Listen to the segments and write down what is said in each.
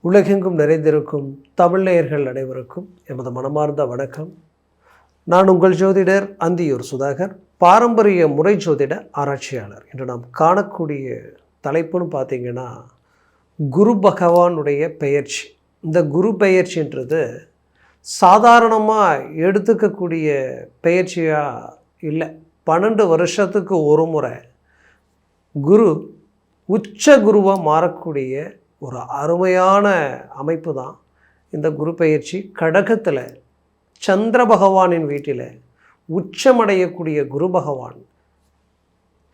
உலகெங்கும் நிறைந்திருக்கும் தமிழ் நேயர்கள் அனைவருக்கும் எமது மனமார்ந்த வணக்கம். நான் உங்கள் ஜோதிடர் அந்தியூர் சுதாகர், பாரம்பரிய முறை ஜோதிட ஆராய்ச்சியாளர். இன்று நாம் காணக்கூடிய தலைப்புன்னு பார்த்தீங்கன்னா குரு பகவானுடைய பெயர்ச்சி. இந்த குரு பெயர்ச்சின்றது சாதாரணமாக எடுத்துக்கக்கூடிய பெயர்ச்சியாக இல்லை. 12 வருஷத்துக்கு ஒரு முறை குரு உச்ச குருவாக மாறக்கூடிய ஒரு அருமையான அமைப்பு தான் இந்த குரு பெயர்ச்சி. கடகத்தில் சந்திர பகவானின் வீட்டில் உச்சமடையக்கூடிய குரு பகவான்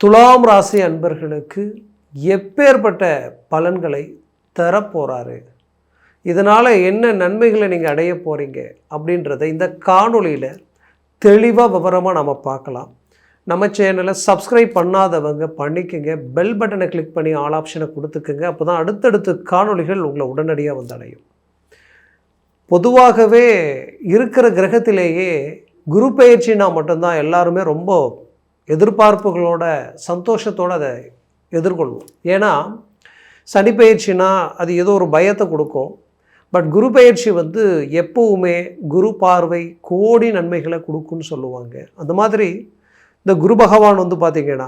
துலாம் ராசி அன்பர்களுக்கு எப்பேற்பட்ட பலன்களை தரப்போகிறாரு, இதனால் என்ன நன்மைகளை நீங்கள் அடைய போகிறீங்க அப்படின்றத இந்த காணொளியில் தெளிவாக விவரமாக நம்ம பார்க்கலாம். நம்ம சேனலை சப்ஸ்கிரைப் பண்ணாதவங்க பண்ணிக்கோங்க, பெல் பட்டனை கிளிக் பண்ணி ஆல் ஆப்ஷனை கொடுத்துக்குங்க. அப்போ தான் அடுத்தடுத்து காணொளிகள் உங்களை உடனடியாக வந்தடையும். பொதுவாகவே இருக்கிற கிரகத்திலேயே குரு பெயர்ச்சினா மட்டும்தான் எல்லாருமே ரொம்ப எதிர்பார்ப்புகளோட சந்தோஷத்தோடு அதை எதிர்கொள்வோம். ஏன்னா சனி பெயர்ச்சினா அது ஏதோ ஒரு பயத்தை கொடுக்கும். பட் குரு பெயர்ச்சி எப்போவுமே குரு பார்வை கோடி நன்மைகளை கொடுக்குன்னு சொல்லுவாங்க. அந்த மாதிரி இந்த குரு பகவான் பார்த்திங்கன்னா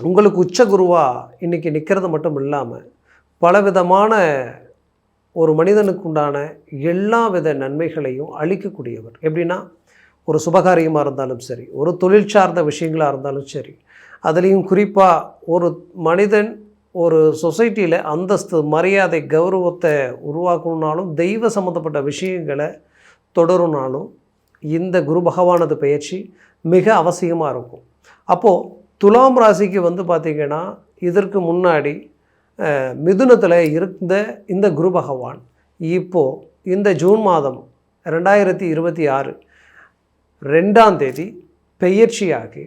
உங்களுக்கு உச்ச குருவாக இன்றைக்கி நிற்கிறது மட்டும் இல்லாமல் பலவிதமான ஒரு மனிதனுக்கு உண்டான எல்லா வித நன்மைகளையும் அளிக்கக்கூடியவர். எப்படின்னா, ஒரு சுபகாரியமாக இருந்தாலும் சரி, ஒரு தொழில் சார்ந்த விஷயங்களாக இருந்தாலும் சரி, அதுலேயும் குறிப்பாக ஒரு மனிதன் ஒரு சொசைட்டியில் அந்தஸ்து, மரியாதை, கௌரவத்தை உருவாக்கணுன்னாலும், தெய்வ சம்மந்தப்பட்ட விஷயங்களை தொடரும்னாலும் இந்த குரு பகவானது பெயர்ச்சி மிக அவசியமாக இருக்கும். அப்போது துலாம் ராசிக்கு பார்த்திங்கன்னா இதற்கு முன்னாடி மிதுனத்தில் இருந்த இந்த குரு பகவான் இப்போது இந்த ஜூன் மாதம் 2026 2ஆம் தேதி பெயர்ச்சியாகி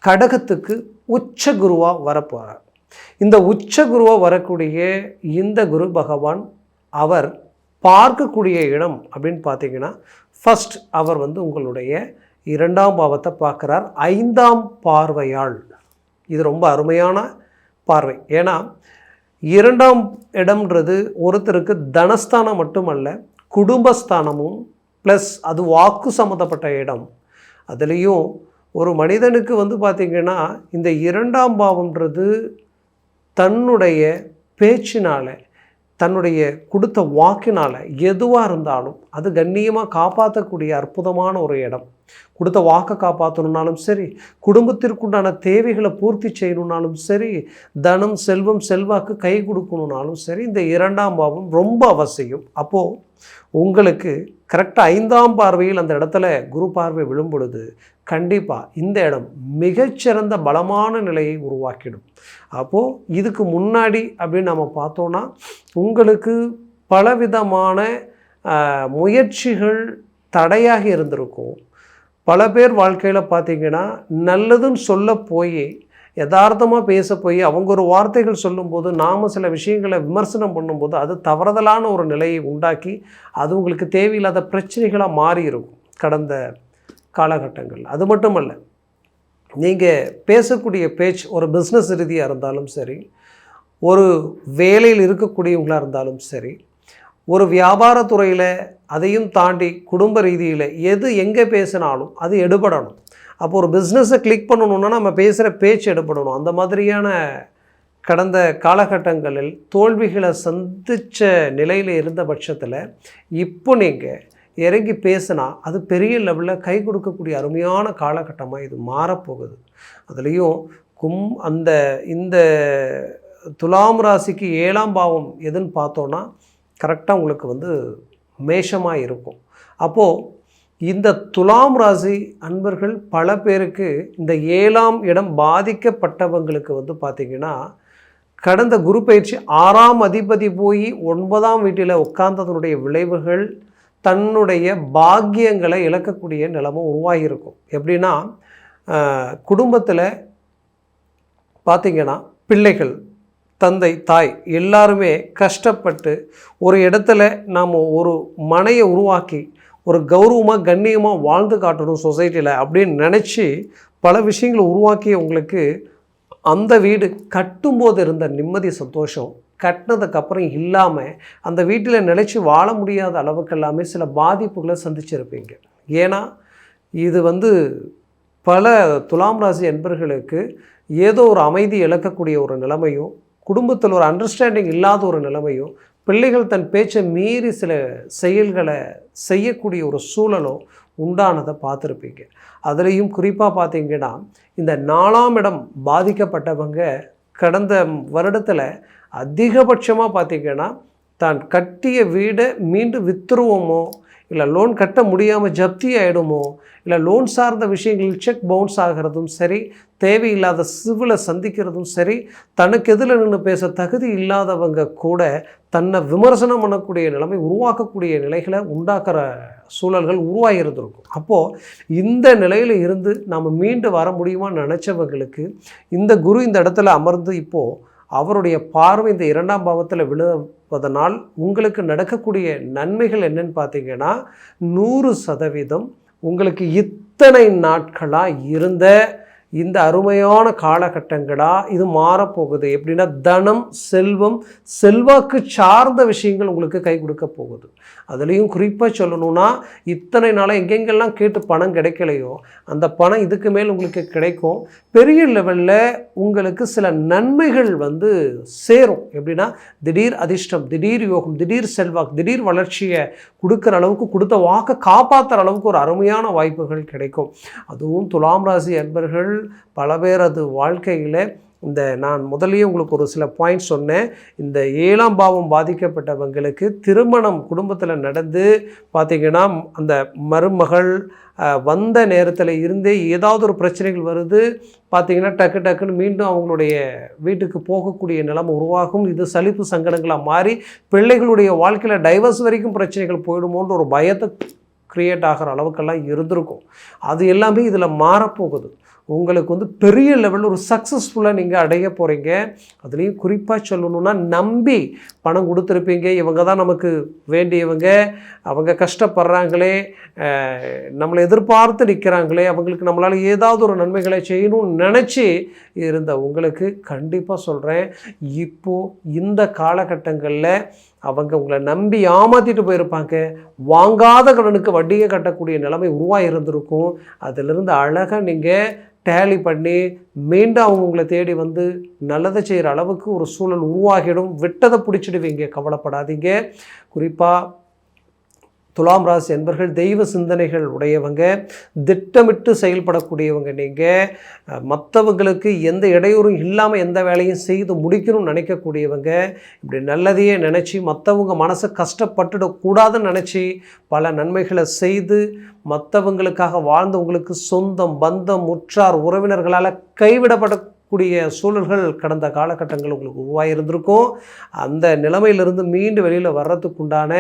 கடகத்துக்கு உச்ச குருவாக வரப்போகிறார். இந்த உச்ச குருவாக வரக்கூடிய இந்த குரு பகவான் அவர் பார்க்கக்கூடிய இடம் அப்படின்னு பார்த்தீங்கன்னா, ஃபஸ்ட் அவர் உங்களுடைய 2ஆம் பாவத்தை பார்க்குறார் 5ஆம் பார்வையால். இது ரொம்ப அருமையான பார்வை. ஏன்னா 2ஆம் இடம்ன்றது ஒருத்தருக்கு தனஸ்தானம் மட்டுமல்ல, குடும்பஸ்தானமும் ப்ளஸ் அது வாக்கு சம்மந்தப்பட்ட இடம். அதுலேயும் ஒரு மனிதனுக்கு பார்த்திங்கன்னா இந்த 2ஆம் பாவம்ன்றது தன்னுடைய பேச்சினால், தன்னுடைய கொடுத்த வாக்கினால் எதுவாக இருந்தாலும் அது கண்ணியமாக காப்பாற்றக்கூடிய அற்புதமான ஒரு இடம். கொடுத்த வாக்கை காப்பாற்றணுன்னாலும் சரி, குடும்பத்திற்குண்டான தேவைகளை பூர்த்தி செய்யணுன்னாலும் சரி, தனம், செல்வம், செல்வாக்கு கை கொடுக்கணுன்னாலும் சரி, இந்த 2ஆம் பாவம் ரொம்ப அவசியம். அப்போது உங்களுக்கு கரெக்டாக 5ஆம் பார்வையில் அந்த இடத்துல குரு பார்வை விழும் பொழுது கண்டிப்பாக இந்த இடம் மிகச்சிறந்த பலமான நிலையை உருவாக்கிடும். அப்போது இதுக்கு முன்னாடி அப்படின்னு நம்ம பார்த்தோன்னா உங்களுக்கு பலவிதமான முயற்சிகள் தடையாக இருந்திருக்கும். பல பேர் வாழ்க்கையில் பார்த்திங்கன்னா நல்லதுன்னு சொல்ல போய், யதார்த்தமாக பேச போய், அவங்க ஒரு வார்த்தைகள் சொல்லும்போது நாம் சில விஷயங்களை விமர்சனம் பண்ணும்போது அது தவறுதலான ஒரு நிலையை உண்டாக்கி அது உங்களுக்கு தேவையில்லாத பிரச்சனைகளாக மாறி இருக்கும் கடந்த காலகட்டங்கள். அது மட்டுமல்ல, நீங்கள் பேசக்கூடிய பேச்சு ஒரு பிஸ்னஸ் ரீதியாக இருந்தாலும் சரி, ஒரு வேலையில் இருக்கக்கூடியவங்களாக இருந்தாலும் சரி, ஒரு வியாபாரத்துறையில், அதையும் தாண்டி குடும்ப ரீதியில் எது எங்கே பேசினாலும் அது எடுபடணும். அப்போ ஒரு பிஸ்னஸை கிளிக் பண்ணணுன்னா நம்ம பேசுகிற பேச்சு எடுபடணும். அந்த மாதிரியான கடந்த காலகட்டங்களில் தோல்விகளை சந்தித்த நிலையில் இருந்த பட்சத்தில் இப்போ நீங்கள் இறங்கி பேசினா அது பெரிய லெவலில் கை கொடுக்கக்கூடிய அருமையான காலகட்டமாக இது மாறப்போகுது. அதுலேயும் இந்த துலாம் ராசிக்கு 7ஆம் பாவம் எதுன்னு பார்த்தோன்னா கரெக்டாக உங்களுக்கு மேஷமாக இருக்கும். அப்போது இந்த துலாம் ராசி அன்பர்கள் பல பேருக்கு இந்த 7ஆம் இடம் பாதிக்கப்பட்டவங்களுக்கு பார்த்திங்கன்னா கடந்த குரு பயிற்சி 6ஆம் அதிபதி போய் 9ஆம் வீட்டில் உட்கார்ந்ததனுடைய விளைவுகள் தன்னுடைய பாக்கியங்களை இழக்கக்கூடிய நிலைமை உருவாகியிருக்கும். எப்படின்னா, குடும்பத்தில் பார்த்திங்கன்னா பிள்ளைகள், தந்தை, தாய் எல்லாருமே கஷ்டப்பட்டு ஒரு இடத்துல நாம் ஒரு மனையை உருவாக்கி ஒரு கௌரவமாக கண்ணியமாக வாழ்ந்து காட்டணும் சொசைட்டியில் அப்படின்னு நினச்சி பல விஷயங்களை உருவாக்கி உங்களுக்கு அந்த வீடு கட்டும்போது இருந்த நிம்மதி, சந்தோஷம் கட்டினதுக்கப்புறம் இல்லாமல் அந்த வீட்டில் நிலைச்சி வாழ முடியாத அளவுக்கு எல்லாமே சில பாதிப்புகளை சந்திச்சிருப்பீங்க. ஏன்னா இது பல துலாம் ராசி என்பர்களுக்கு ஏதோ ஒரு அமைதி இழக்கக்கூடிய ஒரு நிலைமையும், குடும்பத்தில் ஒரு அண்டர்ஸ்டாண்டிங் இல்லாத ஒரு நிலைமையும், பிள்ளைகள் தன் பேச்சை மீறி சில செயல்களை செய்யக்கூடிய ஒரு சூழலும் உண்டானதை பார்த்துருப்பீங்க. அதுலேயும் குறிப்பாக பார்த்தீங்கன்னா இந்த 4ஆம் இடம் பாதிக்கப்பட்டவங்க கடந்த வருடத்தில் அதிகபட்சமாக பார்த்திங்கன்னா தான் கட்டிய வீடை மீண்டும் விற்றுருவோமோ, இல்லை லோன் கட்ட முடியாமல் ஜப்தி ஆகிடுமோ, இல்லை லோன் சார்ந்த விஷயங்கள் செக் பவுன்ஸ் ஆகிறதும் சரி, தேவையில்லாத சிவிலை சந்திக்கிறதும் சரி, தனக்கு எதில் நின்று பேச தகுதி இல்லாதவங்க கூட தன்னை விமர்சனம் பண்ணக்கூடிய நிலைமை உருவாக்கக்கூடிய நிலைகளை உண்டாக்குற சூழல்கள் உருவாகி இருந்திருக்கும். அப்போது இந்த நிலையில் இருந்து நாம் மீண்டு வர முடியுமான்னு நினச்சவங்களுக்கு இந்த குரு இந்த இடத்துல அமர்ந்து இப்போது அவருடைய பார்வை இந்த 2ஆம் பாவத்தில் விழுவதனால் உங்களுக்கு நடக்கக்கூடிய நன்மைகள் என்னன்னு பார்த்தீங்கன்னா 100% உங்களுக்கு இத்தனை நாட்களாக இருந்த இந்த அருமையான காலகட்டங்களாக இது மாறப்போகுது. எப்படின்னா தனம், செல்வம், செல்வாக்கு சார்ந்த விஷயங்கள் உங்களுக்கு கை கொடுக்க போகுது. அதுலேயும் குறிப்பாக சொல்லணும்னா இத்தனை நாளாக எங்கெங்கெல்லாம் கேட்டு பணம் கிடைக்கலையோ அந்த பணம் இதுக்கு மேல் உங்களுக்கு கிடைக்கும். பெரிய லெவலில் உங்களுக்கு சில நன்மைகள் சேரும். எப்படின்னா திடீர் அதிர்ஷ்டம், திடீர் யோகம், திடீர் செல்வாக்கு, திடீர் வளர்ச்சியை கொடுக்குற அளவுக்கு, கொடுத்த வாக்கை காப்பாற்றுற அளவுக்கு ஒரு அருமையான வாய்ப்புகள் கிடைக்கும். அதுவும் துலாம் ராசி அன்பர்கள் பல பேர் அது வாழ்க்கையில் நான் முதலியே உங்களுக்கு ஒரு சில பாயிண்ட்ஸ் சொன்னேன். இந்த 7ஆம் பாவம் பாதிக்கப்பட்டவங்களுக்கு திருமணம் குடும்பத்தில் நடந்து பார்த்திங்கன்னா அந்த மருமகள் வந்த நேரத்தில் இருந்தே ஏதாவது ஒரு பிரச்சனைகள் வருது, பார்த்திங்கன்னா டக்குன்னு மீண்டும் அவங்களுடைய வீட்டுக்கு போகக்கூடிய நிலைமை உருவாகும். இது சலிப்பு சங்கடங்களாக மாறி பிள்ளைகளுடைய வாழ்க்கையில் டைவர்ஸ் வரைக்கும் பிரச்சனைகள் போயிடுமோன்ற ஒரு பயத்தை க்ரியேட் ஆகிற அளவுக்கெல்லாம் இருந்திருக்கும். அது எல்லாமே இதில் மாறப்போகுது. உங்களுக்கு பெரிய லெவலில் ஒரு சக்ஸஸ்ஃபுல்லாக நீங்கள் அடைய போகிறீங்க. அதுலேயும் குறிப்பாக சொல்லணுன்னா நம்பி பணம் கொடுத்துருப்பீங்க. இவங்க தான் நமக்கு வேண்டியவங்க, அவங்க கஷ்டப்படுறாங்களே, நம்மளை எதிர்பார்த்து நிற்கிறாங்களே, அவங்களுக்கு நம்மளால் ஏதாவது ஒரு நன்மைகளை செய்யணும்னு நினச்சி இருந்த உங்களுக்கு கண்டிப்பாக சொல்கிறேன், இப்போது இந்த காலகட்டங்களில் அவங்க உங்களை நம்பி ஏமாற்றிட்டு போயிருப்பாங்க. வாங்காத கடனுக்கு வட்டியை கட்டக்கூடிய நிலைமை உருவாகி இருந்திருக்கும். அதிலிருந்து அழகாக நீங்கள் டேலி பண்ணி மீண்டும் அவங்க உங்களை தேடி நல்லதை செய்கிற அளவுக்கு ஒரு சூழல் உருவாகிடும். விட்டதை பிடிச்சிடுவீங்க, கவலைப்படாதீங்க. குறிப்பாக துலாம் ராசி என்பர்கள் தெய்வ சிந்தனைகள் உடையவங்க, திட்டமிட்டு செயல்படக்கூடியவங்க. நீங்கள் மற்றவங்களுக்கு எந்த இடையூறும் இல்லாமல் எந்த வேலையும் செய்து முடிக்கணும்னு நினைக்கக்கூடியவங்க. இப்படி நல்லதையே நினச்சி மற்றவங்க மனசை கஷ்டப்பட்டுடக்கூடாதுன்னு நினச்சி பல நன்மைகளை செய்து மற்றவங்களுக்காக வாழ்ந்தவங்களுக்கு சொந்தம், பந்தம், உற்றார், உறவினர்களால் கைவிடப்படக்கூடிய சூழல்கள் கடந்த காலகட்டங்கள் உங்களுக்கு உருவாகியிருந்திருக்கும். அந்த நிலைமையிலிருந்து மீண்டு வெளியில் வர்றதுக்குண்டான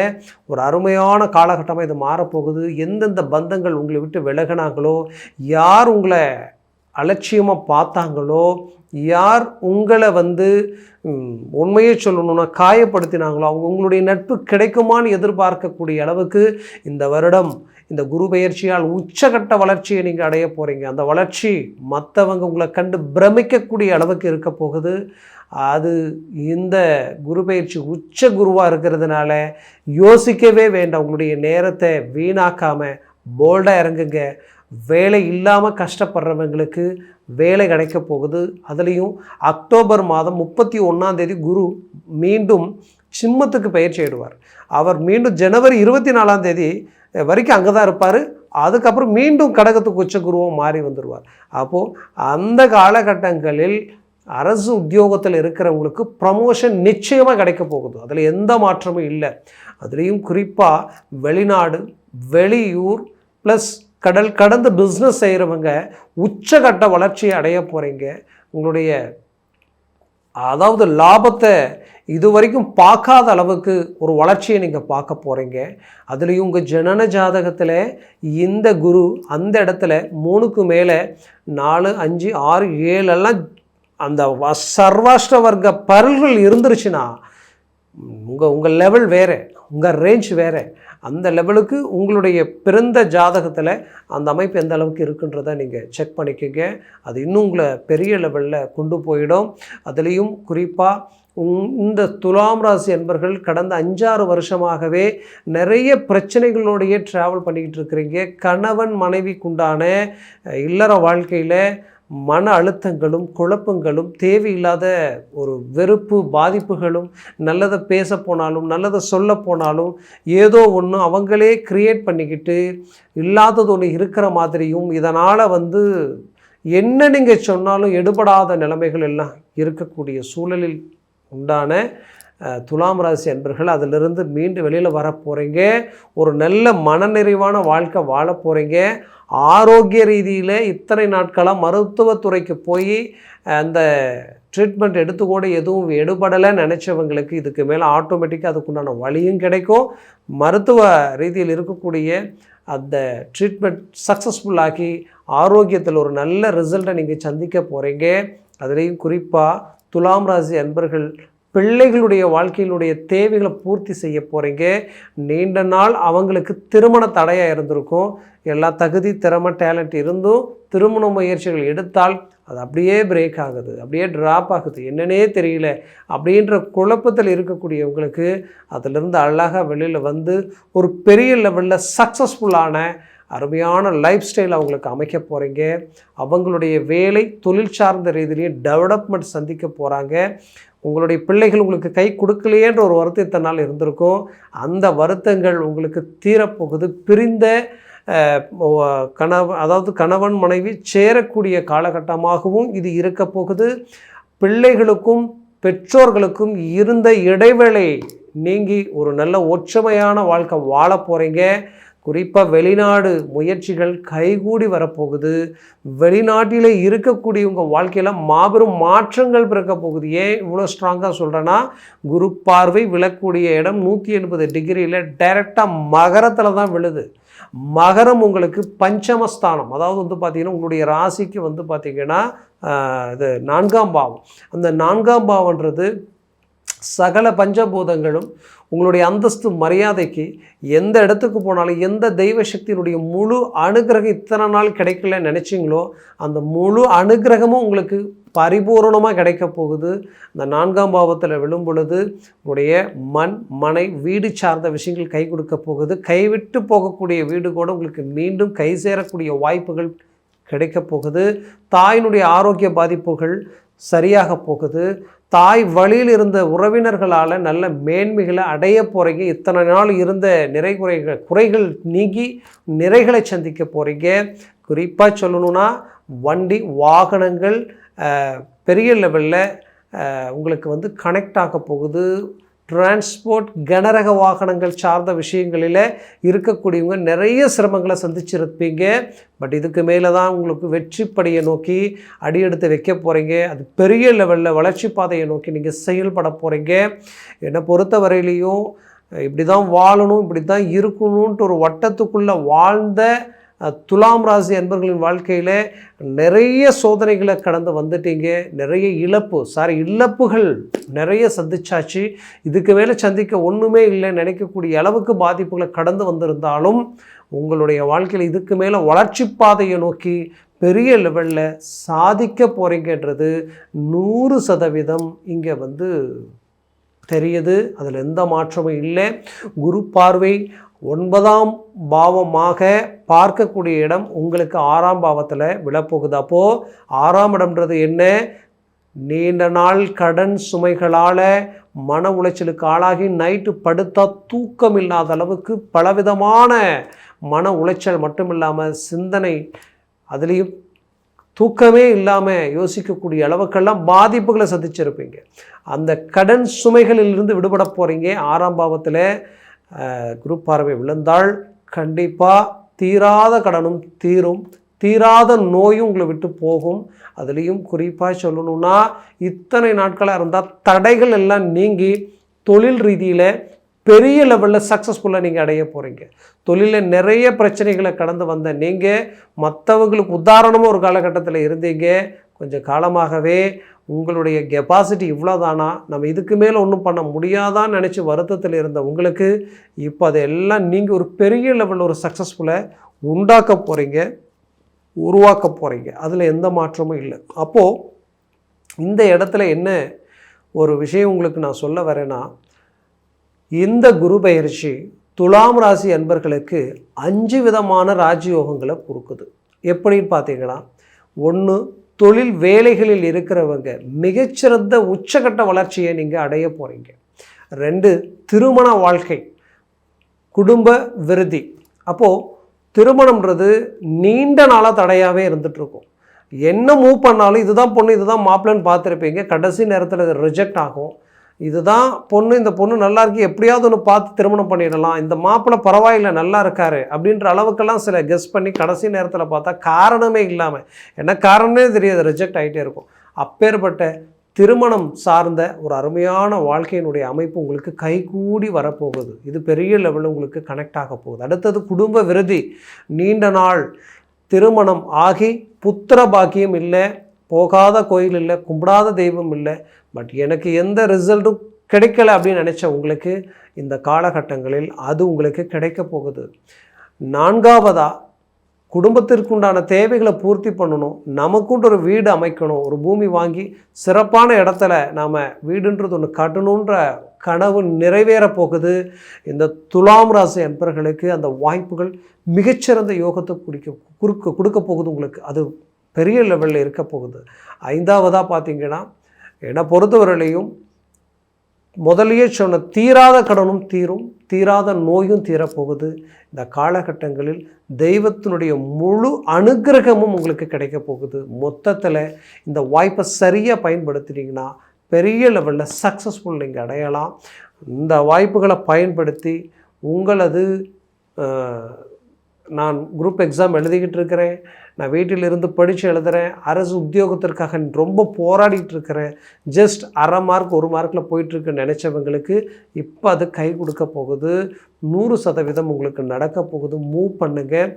ஒரு அருமையான காலகட்டமாக இது மாறப்போகுது. எந்தெந்த பந்தங்கள் உங்களை விட்டு விலகினாங்களோ, யார் உங்களை அலட்சியமாக பார்த்தாங்களோ, யார் உங்களை உண்மையே சொல்லணும்னா காயப்படுத்தினாங்களோ, அவங்க உங்களுடைய நட்பு கிடைக்குமான்னு எதிர்பார்க்கக்கூடிய அளவுக்கு இந்த வருடம் இந்த குரு பெயர்ச்சியால் உச்சகட்ட வளர்ச்சியை நீங்கள் அடைய போகிறீங்க. அந்த வளர்ச்சி மற்றவங்க உங்களை கண்டு பிரமிக்கக்கூடிய அளவுக்கு இருக்க போகுது. அது இந்த குரு பெயர்ச்சி உச்ச குருவாக இருக்கிறதுனால யோசிக்கவே வேண்டாம். உங்களுடைய நேரத்தை வீணாக்காமல் போல்டாக இறங்குங்க. வேலை இல்லாமல் கஷ்டப்படுறவங்களுக்கு வேலை கிடைக்க போகுது. அதுலேயும் அக்டோபர் மாதம் 31ஆம் தேதி குரு மீண்டும் சிம்மத்துக்கு பயிற்சி ஆயிடுவார். அவர் மீண்டும் ஜனவரி 24ஆம் தேதி வரைக்கும் அங்கே தான் இருப்பார். அதுக்கப்புறம் மீண்டும் கடகத்துக்கு உச்ச குருவாக மாறி வந்துடுவார். அப்போது அந்த காலகட்டங்களில் அரசு உத்தியோகத்தில் இருக்கிறவங்களுக்கு ப்ரமோஷன் நிச்சயமாக கிடைக்க போகுது. அதில் எந்த மாற்றமும் இல்லை. அதுலேயும் குறிப்பாக வெளிநாடு, வெளியூர் ப்ளஸ் கடல் கடந்து பிஸ்னஸ் செய்கிறவங்க உச்சகட்ட வளர்ச்சியை அடைய போகிறீங்க. உங்களுடைய அதாவது லாபத்தை இது வரைக்கும் பார்க்காத அளவுக்கு ஒரு வளர்ச்சியை நீங்கள் பார்க்க போகிறீங்க. அதுலேயும் உங்கள் ஜனன ஜாதகத்தில் இந்த குரு அந்த இடத்துல 3க்கு மேலே 4, 5, 6, 7 எல்லாம் அந்த சர்வாஷ்ட வர்க்க பரல்கள் இருந்துருச்சுன்னா உங்கள் லெவல் வேறு, உங்கள் ரேஞ்ச் வேறு. அந்த லெவலுக்கு உங்களுடைய பிறந்த ஜாதகத்தில் அந்த அமைப்பு எந்த அளவுக்கு இருக்குன்றதை நீங்கள் செக் பண்ணிக்கோங்க. அது இன்னும் உங்களை பெரிய லெவலில் கொண்டு போயிடும். அதுலேயும் குறிப்பாக இந்த துலாம் ராசி அன்பர்கள் கடந்த 5-6 வருஷமாகவே நிறைய பிரச்சனைகளோடையே ட்ராவல் பண்ணிக்கிட்டு இருக்கிறீங்க. கணவன் மனைவிக்குண்டான இல்லற வாழ்க்கையில் மன அழுத்தங்களும் குழப்பங்களும் தேவையில்லாத ஒரு வெறுப்பு பாதிப்புகளும், நல்லதை பேச போனாலும் நல்லதை சொல்ல போனாலும் ஏதோ ஒன்று அவங்களே க்ரியேட் பண்ணிக்கிட்டு இல்லாதது ஒன்று இருக்கிற மாதிரியும், இதனால் என்ன நீங்கள் சொன்னாலும் எடுபடாத நிலைமைகள் எல்லாம் இருக்கக்கூடிய சூழலில் உண்டான துலாம் ராசி அன்பர்கள் அதிலிருந்து மீண்டு வெளியில் வர போகிறீங்க. ஒரு நல்ல மனநிறைவான வாழ்க்கை வாழ போகிறீங்க. ஆரோக்கிய ரீதியில் இத்தனை நாட்களாக மருத்துவத்துறைக்கு போய் அந்த ட்ரீட்மெண்ட் எடுத்துக்கூட எதுவும் எடுபடலை நினச்சவங்களுக்கு இதுக்கு மேலே ஆட்டோமேட்டிக்காக அதுக்குண்டான வழியும் கிடைக்கும். மருத்துவ ரீதியில் இருக்கக்கூடிய அந்த ட்ரீட்மெண்ட் சக்ஸஸ்ஃபுல்லாகி ஆரோக்கியத்தில் ஒரு நல்ல ரிசல்ட்டை நீங்கள் சந்திக்க போகிறீங்க. அதுலேயும் குறிப்பாக துலாம் ராசி அன்பர்கள் பிள்ளைகளுடைய வாழ்க்கையினுடைய தேவைகளை பூர்த்தி செய்ய போகிறீங்க. நீண்ட நாள் அவங்களுக்கு திருமண தடையாக இருந்திருக்கும். எல்லா தகுதி திறமை டேலண்ட் இருந்தும் திருமண முயற்சிகள் எடுத்தால் அது அப்படியே பிரேக் ஆகுது, அப்படியே ட்ராப் ஆகுது, என்னன்னே தெரியல அப்படின்ற குழப்பத்தில் இருக்கக்கூடியவங்களுக்கு அதிலிருந்து அழகாக வெளியில் ஒரு பெரிய லெவலில் சக்ஸஸ்ஃபுல்லான அருமையான லைஃப் ஸ்டைல் அவங்களுக்கு அமைக்க போகிறீங்க. அவங்களுடைய வேலை தொழில் சார்ந்த ரீதியிலையும் டெவலப்மெண்ட் சந்திக்க போகிறாங்க. உங்களுடைய பிள்ளைகள் உங்களுக்கு கை கொடுக்கலையேன்ற ஒரு வருத்தம் இத்தனை நாள் இருந்திருக்கும். அந்த வருத்தங்கள் உங்களுக்கு தீரப்போகுது. பிரிந்த கணவன் மனைவி சேரக்கூடிய காலகட்டமாகவும் இது இருக்க போகுது. பிள்ளைகளுக்கும் பெற்றோர்களுக்கும் இருந்த இடைவேளை நீங்கி ஒரு நல்ல ஒற்றுமையான வாழ்க்கை வாழ போகிறீங்க. குறிப்பாக வெளிநாடு முயற்சிகள் கைகூடி வரப்போகுது. வெளிநாட்டில் இருக்கக்கூடிய உங்கள் வாழ்க்கையில் மாபெரும் மாற்றங்கள் பிறக்க போகுது. ஏன் இவ்வளோ ஸ்ட்ராங்காக சொல்கிறேன்னா, குரு பார்வை விழக்கூடிய இடம் 180 டிகிரியில் டைரெக்டாக மகரத்தில் தான் விழுது. மகரம் உங்களுக்கு பஞ்சமஸ்தானம், அதாவது பார்த்திங்கன்னா உங்களுடைய ராசிக்கு பார்த்திங்கன்னா இது 4ஆம் பாவம். அந்த 4ஆம் பாவன்றது சகல பஞ்சபூதங்களும் உங்களுடைய அந்தஸ்து மரியாதைக்கு எந்த இடத்துக்கு போனாலும் எந்த தெய்வ சக்தியினுடைய முழு அனுகிரகம் இத்தனை நாள் கிடைக்கல நினச்சிங்களோ அந்த முழு அனுகிரகமும் உங்களுக்கு பரிபூர்ணமாக கிடைக்க போகுது. அந்த 4ஆம் பாவத்தில் விழும் பொழுது உங்களுடைய மண் மனை வீடு சார்ந்த விஷயங்கள் கை கொடுக்க போகுது. கைவிட்டு போகக்கூடிய வீடு கூட உங்களுக்கு மீண்டும் கை சேரக்கூடிய வாய்ப்புகள் கிடைக்க போகுது. தாயினுடைய ஆரோக்கிய பாதிப்புகள் சரியாக போகுது. தாய் வழியில் இருந்த உறவினர்களால் நல்ல மேன்மைகளை அடைய போகிறீங்க. இத்தனை நாள் இருந்த குறைகள் நீங்கி நிறைகளை சந்திக்க போகிறீங்க. குறிப்பாக சொல்லணுன்னா வண்டி வாகனங்கள் பெரிய லெவலில் உங்களுக்கு கனெக்ட் ஆக போகுது. டிரான்ஸ்போர்ட் கனரக வாகனங்கள் சார்ந்த விஷயங்களில் இருக்கக்கூடியவங்க நிறைய சிரமங்களை சந்திச்சிருப்பீங்க. பட் இதுக்கு மேலே தான் உங்களுக்கு வெற்றி படியை நோக்கி அடியெடுத்து வைக்க போகிறீங்க. அது பெரிய லெவலில் வளர்ச்சி பாதையை நோக்கி நீங்கள் செயல்பட போகிறீங்க. என்னை பொறுத்த வரையிலையும் இப்படி தான் வாழணும், இப்படி தான் இருக்கணுன்ட்டு ஒரு வட்டத்துக்குள்ளே வாழ்ந்த துலாம் ராசி அன்பர்களின் வாழ்க்கையில் நிறைய சோதனைகளை கடந்து வந்துட்டீங்க. நிறைய இழப்புகள் நிறைய சந்திச்சாச்சு. இதுக்கு மேலே சந்திக்க ஒன்றுமே இல்லை நினைக்கக்கூடிய அளவுக்கு பாதிப்புகளை கடந்து வந்திருந்தாலும் உங்களுடைய வாழ்க்கையில் இதுக்கு மேலே வளர்ச்சி பாதையை நோக்கி பெரிய லெவலில் சாதிக்க போகிறீங்கன்றது 100% இங்கே தெரியுது. அதில் எந்த மாற்றமும் இல்லை. குரு பார்வை 9ஆம் பாவமாக பார்க்கக்கூடிய இடம் உங்களுக்கு 6ஆம் பாவத்தில் விழப்போகுது. அப்போது 6ஆம் இடம்ன்றது என்ன? நீண்ட நாள் கடன் சுமைகளால் மன உளைச்சலுக்கு ஆளாகி நைட்டு படுத்தால் தூக்கம் இல்லாத அளவுக்கு பலவிதமான மன உளைச்சல் மட்டும் இல்லாமல் சிந்தனை, அதுலேயும் தூக்கமே இல்லாமல் யோசிக்கக்கூடிய அளவுக்கெல்லாம் பாதிப்புகளை சந்திச்சிருப்பீங்க. அந்த கடன் சுமைகளிலிருந்து விடுபட போகிறீங்க. 6ஆம் பாவத்தில் குரு பார்வை விழுந்தால் கண்டிப்பாக தீராத கடனும் தீரும், தீராத நோயும் உங்களை விட்டு போகும். அதுலேயும் குறிப்பாக சொல்லணுன்னா இத்தனை நாட்களாக இருந்தால் தடைகள் எல்லாம் நீங்கி தொழில் ரீதியில் பெரிய லெவலில் சக்ஸஸ்ஃபுல்லாக நீங்கள் அடைய போகிறீங்க. தொழிலில் நிறைய பிரச்சனைகளை கடந்து வந்த நீங்கள் மற்றவங்களுக்கு உதாரணமாக ஒரு காலகட்டத்தில் இருந்தீங்க. கொஞ்சம் காலமாகவே உங்களுடைய கெப்பாசிட்டி இவ்வளோதானா, நம்ம இதுக்கு மேலே ஒன்றும் பண்ண முடியாதான்னு நினச்சி வருத்தத்தில் இருந்த உங்களுக்கு இப்போ அதெல்லாம் நீங்கள் ஒரு பெரிய லெவலில் ஒரு சக்ஸஸ்ஃபுல்லை உண்டாக்க போகிறீங்க, உருவாக்க போகிறீங்க. அதில் எந்த மாற்றமும் இல்லை. அப்போது இந்த இடத்துல என்ன ஒரு விஷயம் உங்களுக்கு நான் சொல்ல வரேன்னா, இந்த குரு பெயர்ச்சி துலாம் ராசி அன்பர்களுக்கு 5 விதமான ராஜயோகங்களை கொடுக்குது. எப்படின்னு பார்த்தீங்கன்னா, 1, தொழில் வேலைகளில் இருக்கிறவங்க மிகச்சிறந்த உச்சகட்ட வளர்ச்சியை நீங்கள் அடைய போகிறீங்க. 2, திருமண வாழ்க்கை, குடும்ப விருத்தி. அப்போது திருமணம்ன்றது நீண்ட நாளாக தடையாகவே இருந்துகிட்ருக்கும். என்ன மூவ் பண்ணாலும் இதுதான் பொண்ணு இதுதான் மாப்பிள்ளைன்னு பார்த்துருப்பீங்க, கடைசி நேரத்தில் இது ரிஜெக்ட் ஆகும். இதுதான் பொண்ணு, இந்த பொண்ணு நல்லா இருக்கு, எப்படியாவது ஒன்று பார்த்து திருமணம் பண்ணிடலாம், இந்த மாப்பிள்ளை பரவாயில்லை நல்லா இருக்காரு அப்படின்ற அளவுக்கெல்லாம் சில கெஸ் பண்ணி கடைசி நேரத்தில் பார்த்தா காரணமே இல்லாமல், என்ன காரணமே தெரியாது, ரிஜெக்ட் ஆகிட்டே இருக்கும். அப்பேற்பட்ட திருமணம் சார்ந்த ஒரு அருமையான வாழ்க்கையினுடைய அமைப்பு உங்களுக்கு கைகூடி வரப்போகுது. இது பெரிய லெவலில் உங்களுக்கு கனெக்ட் ஆக போகுது. அடுத்தது குடும்ப விருதி. நீண்ட நாள் திருமணம் ஆகி புத்திர பாக்கியம் இல்லை, போகாத கோயில் இல்லை, கும்பிடாத தெய்வம் இல்லை, பட் எனக்கு எந்த ரிசல்ட்டும் கிடைக்கல அப்படின்னு நினச்ச உங்களுக்கு இந்த காலகட்டங்களில் அது உங்களுக்கு கிடைக்க போகுது. 4வதாக குடும்பத்திற்குண்டான தேவைகளை பூர்த்தி பண்ணணும், நமக்குண்டு ஒரு வீடு அமைக்கணும், ஒரு பூமி வாங்கி சிறப்பான இடத்துல நாம் வீடுன்றது ஒன்று கட்டணுன்ற கனவு நிறைவேற போகுது. இந்த துலாம் ராசி அன்பர்களுக்கு அந்த வாய்ப்புகள் மிகச்சிறந்த யோகத்தை கொடுக்க போகுது உங்களுக்கு. அது பெரிய லெவலில் இருக்க போகுது. 5வதாக பார்த்தீங்கன்னா, என்னை பொறுத்தவரையிலையும் முதலையே சொன்ன தீராத கடனும் தீரும், தீராத நோயும் தீரப்போகுது. இந்த காலகட்டங்களில் தெய்வத்தினுடைய முழு அனுக்கிரகமும் உங்களுக்கு கிடைக்க போகுது. மொத்தத்தில் இந்த வாய்ப்பை சரியாக பயன்படுத்தினீங்கன்னா பெரிய லெவலில் சக்ஸஸ்ஃபுல் நீங்கள் அடையலாம். இந்த வாய்ப்புகளை பயன்படுத்தி உங்களது நான் குரூப் எக்ஸாம் எழுதிக்கிட்டு இருக்கிறேன், நான் வீட்டில் இருந்து படித்து எழுதுகிறேன், அரசு உத்தியோகத்திற்காக ரொம்ப போராடிட்டு இருக்கிறேன், ஜஸ்ட் 1/2 மார்க் 1 மார்க்கில் போயிட்டுருக்குன்னு நினச்சவங்களுக்கு இப்போ அது கை கொடுக்க போகுது. 100% உங்களுக்கு நடக்க போகுது. மூவ் பண்ணுங்கள்.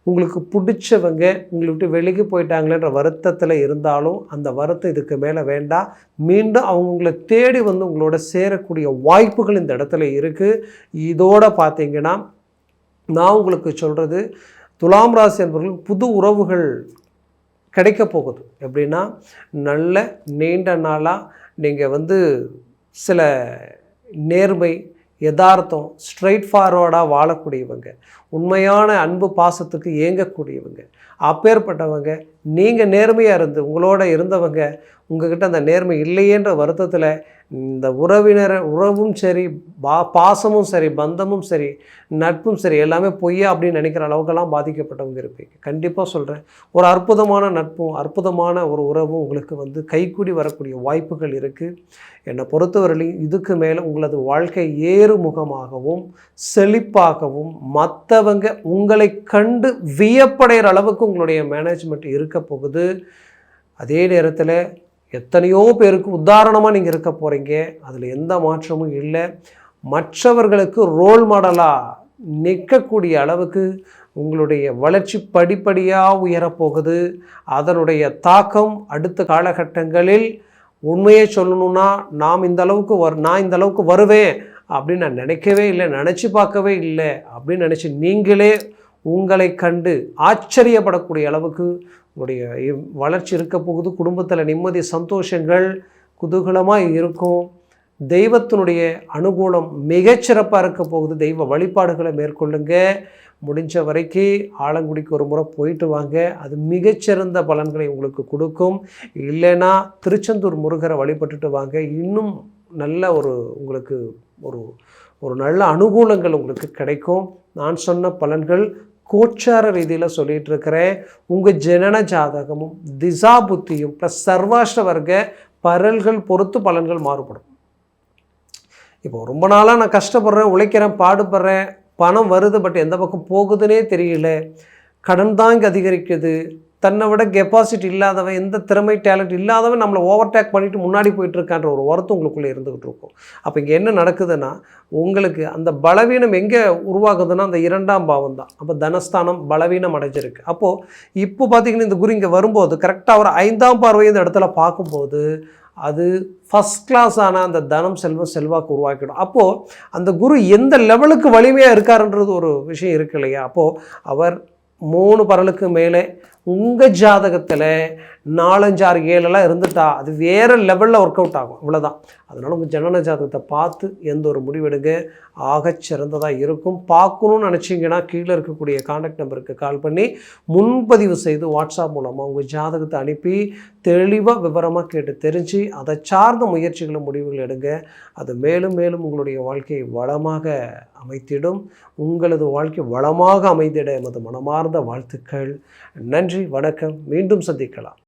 உங்களுக்கு பிடிச்சவங்க உங்களை விட்டு வெளியே போயிட்டாங்களேன்ற வருத்தத்தில் இருந்தாலும் அந்த வருத்தம் இதுக்கு மேலே வேண்டாம். மீண்டும் அவங்க உங்களை தேடி வந்து உங்களோட சேரக்கூடிய வாய்ப்புகள் இந்த இடத்துல இருக்குது. இதோட பார்த்தீங்கன்னா நான் உங்களுக்கு சொல்கிறது, துலாம் ராசி என்பவர்களுக்கு புது உறவுகள் கிடைக்க போகுது. எப்படின்னா, நல்ல நீண்ட நாளாக நீங்கள் வந்து சில நேர்மை, யதார்த்தம், ஸ்ட்ரைட் ஃபார்வர்டாக வாழக்கூடியவங்க, உண்மையான அன்பு பாசத்துக்கு ஏங்கக்கூடியவங்க, அப்பேற்பட்டவங்க நீங்கள் நேர்மையாக இருந்து உங்களோட இருந்தவங்க உங்ககிட்ட அந்த நேர்மை இல்லையேன்ற வருத்தத்தில் இந்த உறவும் சரி, பாசமும் சரி, பந்தமும் சரி, நட்பும் சரி, எல்லாமே பொய்யா அப்படின்னு நினைக்கிற அளவுக்கெல்லாம் பாதிக்கப்பட்டவங்க இருப்பீங்க. கண்டிப்பாக சொல்கிறேன், ஒரு அற்புதமான நட்பும் அற்புதமான ஒரு உறவும் உங்களுக்கு வந்து கைக்கூடி வரக்கூடிய வாய்ப்புகள் இருக்குது. என்னை பொறுத்தவரையிலையும் இதுக்கு மேலே உங்களது வாழ்க்கை ஏறுமுகமாகவும் செழிப்பாகவும் மற்றவங்க உங்களை கண்டு வியப்படைகிற அளவுக்கு உங்களுடைய மேனேஜ்மெண்ட் இருக்க போகுது. அதே நேரத்தில் எத்தனையோ பேருக்கு உதாரணமாக நீங்கள் இருக்க போகிறீங்க, அதில் எந்த மாற்றமும் இல்லை. மற்றவர்களுக்கு ரோல் மாடலாக நிற்கக்கூடிய அளவுக்கு உங்களுடைய வளர்ச்சி படிப்படியாக உயரப்போகுது. அதனுடைய தாக்கம் அடுத்த காலகட்டங்களில் உண்மையை சொல்லணுன்னா நான் இந்த அளவுக்கு வருவேன் அப்படின்னு நான் நினைக்கவே இல்லை, நினச்சி பார்க்கவே இல்லை அப்படின்னு நினச்சி நீங்களே உங்களை கண்டு ஆச்சரியப்படக்கூடிய அளவுக்கு உங்களுடைய வளர்ச்சி இருக்க போகுது. குடும்பத்தில் நிம்மதி, சந்தோஷங்கள், குதூகலமாக இருக்கும். தெய்வத்தினுடைய அனுகூலம் மிகச்சிறப்பாக இருக்க போகுது. தெய்வ வழிபாடுகளை மேற்கொள்ளுங்க. முடிஞ்ச வரைக்கும் ஆலங்குடிக்கு ஒரு முறை போயிட்டு வாங்க, அது மிகச்சிறந்த பலன்களை உங்களுக்கு கொடுக்கும். இல்லைன்னா திருச்செந்தூர் முருகரை வழிபட்டுட்டு வாங்க, இன்னும் நல்ல உங்களுக்கு ஒரு நல்ல அனுகூலங்கள் உங்களுக்கு கிடைக்கும். நான் சொன்ன பலன்கள் கோச்சார ரீதியில் சொல்லிகிட்டு இருக்கிறேன். உங்கள் ஜனன ஜாதகமும் திசா புத்தியும் ப்ளஸ் சர்வாஷ்ட வர்க்க பரல்கள் பொறுத்து பலன்கள் மாறுபடும். இப்போ ரொம்ப நாளாக நான் கஷ்டப்படுறேன், உழைக்கிறேன், பாடுபடுறேன், பணம் வருது, பட் எந்த பக்கம் போகுதுன்னே தெரியல, கடன் தான் இங்கே அதிகரிக்குது, தன்னை விட கெப்பாசிட்டி இல்லாதவன், எந்த திறமை டேலண்ட் இல்லாதவன் நம்மளை ஓவர்டேக் பண்ணிவிட்டு முன்னாடி போயிட்டுருக்கான்ற ஒரு வருத்தம் உங்களுக்குள்ளே இருந்துக்கிட்டு இருக்கும். அப்போ இங்கே என்ன நடக்குதுன்னா, உங்களுக்கு அந்த பலவீனம் எங்கே உருவாகுதுன்னா அந்த 2ஆம் பாவம் தான். அப்போ தனஸ்தானம் பலவீனம் அடைஞ்சிருக்கு. அப்போது இப்போ பார்த்திங்கன்னா இந்த குரு இங்கே வரும்போது கரெக்டாக ஒரு 5ஆம் பார்வையை இந்த இடத்துல பார்க்கும்போது அது ஃபஸ்ட் கிளாஸான அந்த தனம் செல்வம் செல்வாக்கு உருவாக்கிடும். அப்போது அந்த குரு எந்த லெவலுக்கு வலிமையாக இருக்காருன்றது ஒரு விஷயம் இருக்கு இல்லையா. அப்போது அவர் 3 பரலுக்கு மேலே உங்கள் ஜாதகத்தில் 4, 5, 6, 7 இருந்துட்டா அது வேறு லெவலில் ஒர்க் அவுட் ஆகும். இவ்வளோதான். அதனால் உங்கள் ஜனன ஜாதகத்தை பார்த்து எந்த ஒரு முடிவெடுங்க ஆகச்சிறந்ததாக இருக்கும். பார்க்கணுன்னு நினச்சிங்கன்னா கீழே இருக்கக்கூடிய கான்டாக்ட் நம்பருக்கு கால் பண்ணி முன்பதிவு செய்து வாட்ஸ்அப் மூலமாக உங்கள் ஜாதகத்தை அனுப்பி தெளிவாக விவரமாக கேட்டு தெரிஞ்சு அதை சார்ந்த முயற்சிகளும் முடிவுகள் எடுங்க. அது மேலும் மேலும் உங்களுடைய வாழ்க்கையை வளமாக அமைத்திடும். உங்களது வாழ்க்கை வளமாக அமைந்திட எமது மனமார்ந்த வாழ்த்துக்கள். நன்றி, வணக்கம். மீண்டும் சந்திக்கலாம்.